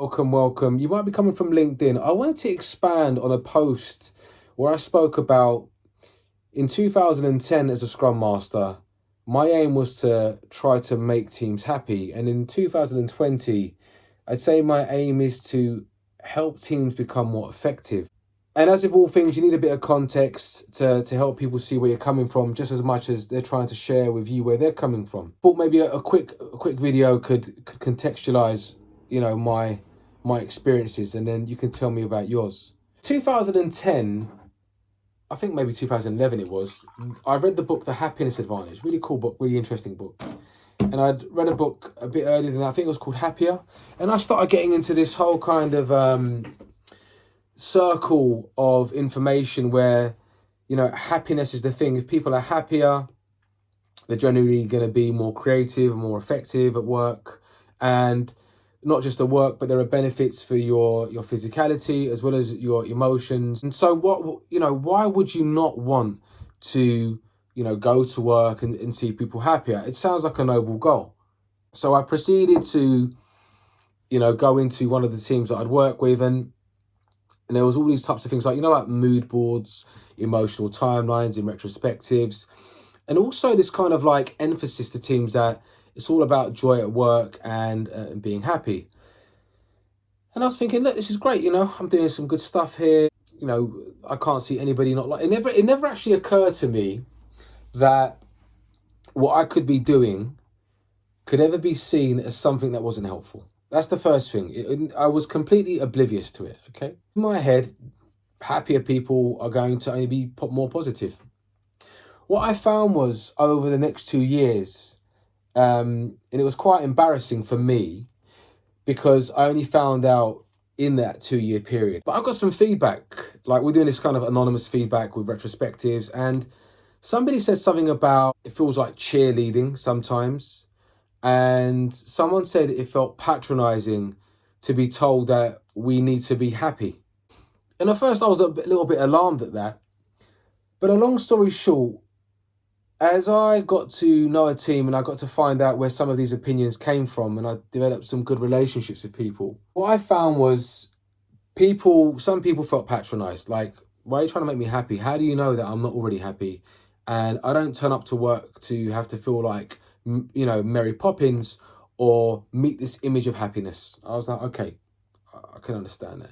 Welcome, welcome. You might be coming from LinkedIn. I wanted to expand on a post where I spoke about in 2010 as a Scrum Master, my aim was to try to make teams happy. And in 2020, I'd say my aim is to help teams become more effective. And as with all things, you need a bit of context to help people see where you're coming from, just as much as they're trying to share with you where they're coming from. Thought maybe a quick video could contextualize, my experiences, and then you can tell me about yours. 2010, I think maybe 2011 it was. I read the book The Happiness Advantage. Really cool book, really interesting book. And I'd read a book a bit earlier than that. I think it was called Happier. And I started getting into this whole kind of circle of information where, happiness is the thing. If people are happier, they're generally going to be more creative and more effective at work. And not just at work, but there are benefits for your physicality as well as your emotions. And so why would you not want to, go to work and see people happier? It sounds like a noble goal. So I proceeded to, go into one of the teams that I'd work with, and there was all these types of things like mood boards, emotional timelines in retrospectives, and also this kind of like emphasis to teams that it's all about joy at work and being happy. And I was thinking, look, this is great. I'm doing some good stuff here. I can't see anybody not like it. Never actually occurred to me that what I could be doing could ever be seen as something that wasn't helpful. That's the first thing. I was completely oblivious to it. Okay, in my head, happier people are going to only be more positive. What I found was over the next 2 years, and it was quite embarrassing for me because I only found out in that 2 year period. But I got some feedback, like we're doing this kind of anonymous feedback with retrospectives, and somebody said something about it feels like cheerleading sometimes. And someone said it felt patronizing to be told that we need to be happy. And at first I was a little bit alarmed at that. But a long story short, as I got to know a team and I got to find out where some of these opinions came from, and I developed some good relationships with people, what I found was some people felt patronized. Like, why are you trying to make me happy? How do you know that I'm not already happy? And I don't turn up to work to have to feel like, Mary Poppins or meet this image of happiness. I was like, okay, I can understand that.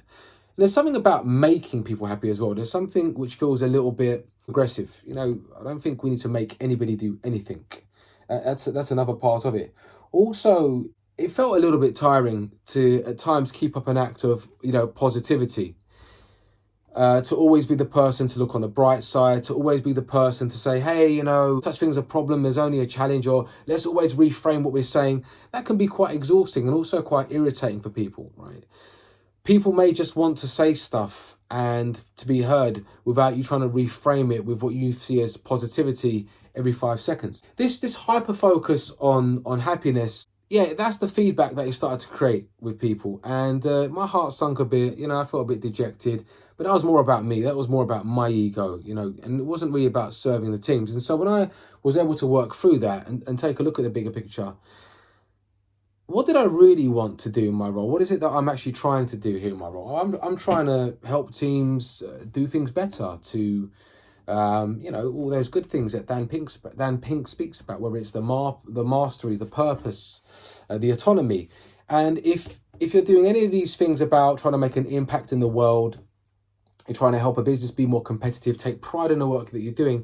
There's something about making people happy as well. There's something which feels a little bit aggressive. I don't think we need to make anybody do anything. That's another part of it. Also, it felt a little bit tiring to at times keep up an act of positivity. To always be the person to look on the bright side, to always be the person to say, hey, such thing's a problem, there's only a challenge, or let's always reframe what we're saying. That can be quite exhausting and also quite irritating for people, right? People may just want to say stuff and to be heard without you trying to reframe it with what you see as positivity every 5 seconds. This hyper focus on happiness, yeah, that's the feedback that it started to create with people. And my heart sunk a bit, I felt a bit dejected, but that was more about me. That was more about my ego, and it wasn't really about serving the teams. And so when I was able to work through that and take a look at the bigger picture, what did I really want to do in my role? What is it that I'm actually trying to do here in my role? I'm trying to help teams do things better, to all those good things that Dan Pink speaks about, whether it's the mastery, the purpose, the autonomy. And if you're doing any of these things about trying to make an impact in the world, you're trying to help a business be more competitive, take pride in the work that you're doing,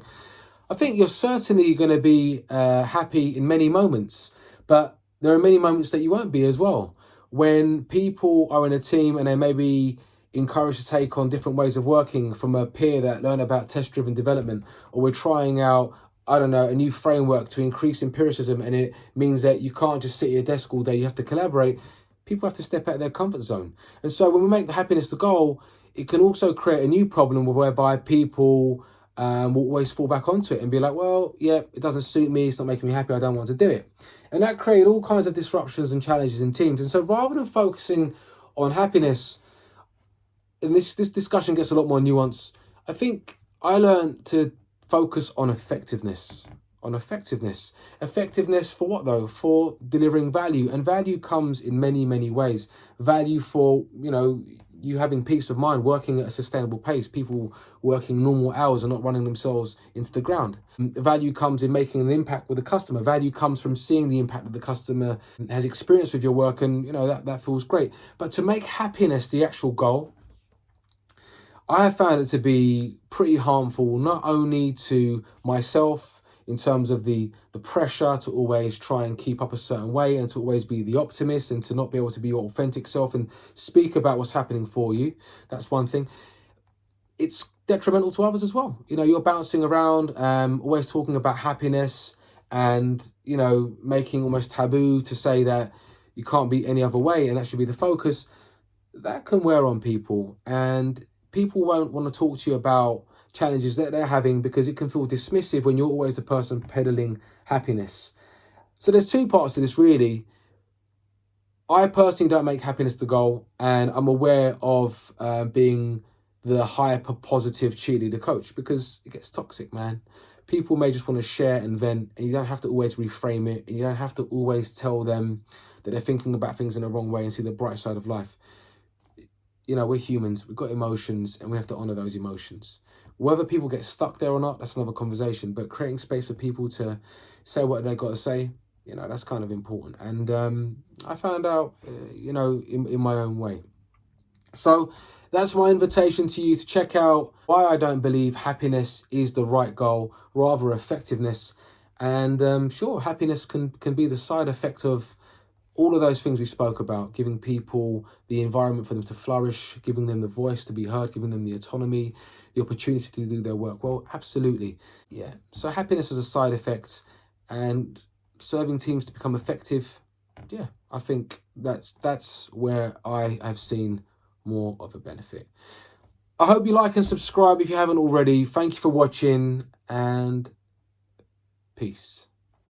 I think you're certainly going to be happy in many moments. But there are many moments that you won't be as well. When people are in a team and they may be encouraged to take on different ways of working from a peer that learn about test-driven development, or we're trying out, I don't know, a new framework to increase empiricism, and it means that you can't just sit at your desk all day, you have to collaborate. People have to step out of their comfort zone. And so when we make the happiness the goal, it can also create a new problem whereby people will always fall back onto it and be like, well, yeah, it doesn't suit me, it's not making me happy, I don't want to do it. And that created all kinds of disruptions and challenges in teams. And so rather than focusing on happiness, and this discussion gets a lot more nuanced, I think I learned to focus on effectiveness, on effectiveness. Effectiveness for what though? For delivering value. And value comes in many, many ways. Value for, you having peace of mind, working at a sustainable pace, people working normal hours and not running themselves into the ground. Value comes in making an impact with the customer. Value comes from seeing the impact that the customer has experienced with your work, and that feels great. But to make happiness the actual goal, I have found it to be pretty harmful, not only to myself in terms of the pressure to always try and keep up a certain way and to always be the optimist and to not be able to be your authentic self and speak about what's happening for you. That's one thing. It's detrimental to others as well. You're bouncing around, always talking about happiness and, making almost taboo to say that you can't be any other way and that should be the focus. That can wear on people, and people won't want to talk to you about challenges that they're having because it can feel dismissive when you're always the person peddling happiness. So there's two parts to this really. I personally don't make happiness the goal, and I'm aware of being the hyper positive cheerleader coach because it gets toxic, man. People may just want to share and vent, and you don't have to always reframe it, and you don't have to always tell them that they're thinking about things in the wrong way and see the bright side of life. We're humans, we've got emotions, and we have to honor those emotions. Whether people get stuck there or not, that's another conversation, but creating space for people to say what they've got to say, that's kind of important. And I found out, in my own way. So that's my invitation to you to check out why I don't believe happiness is the right goal, rather effectiveness. And sure, happiness can be the side effect of all of those things we spoke about, giving people the environment for them to flourish, giving them the voice to be heard, giving them the autonomy, the opportunity to do their work well. Absolutely. Yeah. So happiness is a side effect, and serving teams to become effective. Yeah, I think that's where I have seen more of a benefit. I hope you like and subscribe if you haven't already. Thank you for watching, and peace.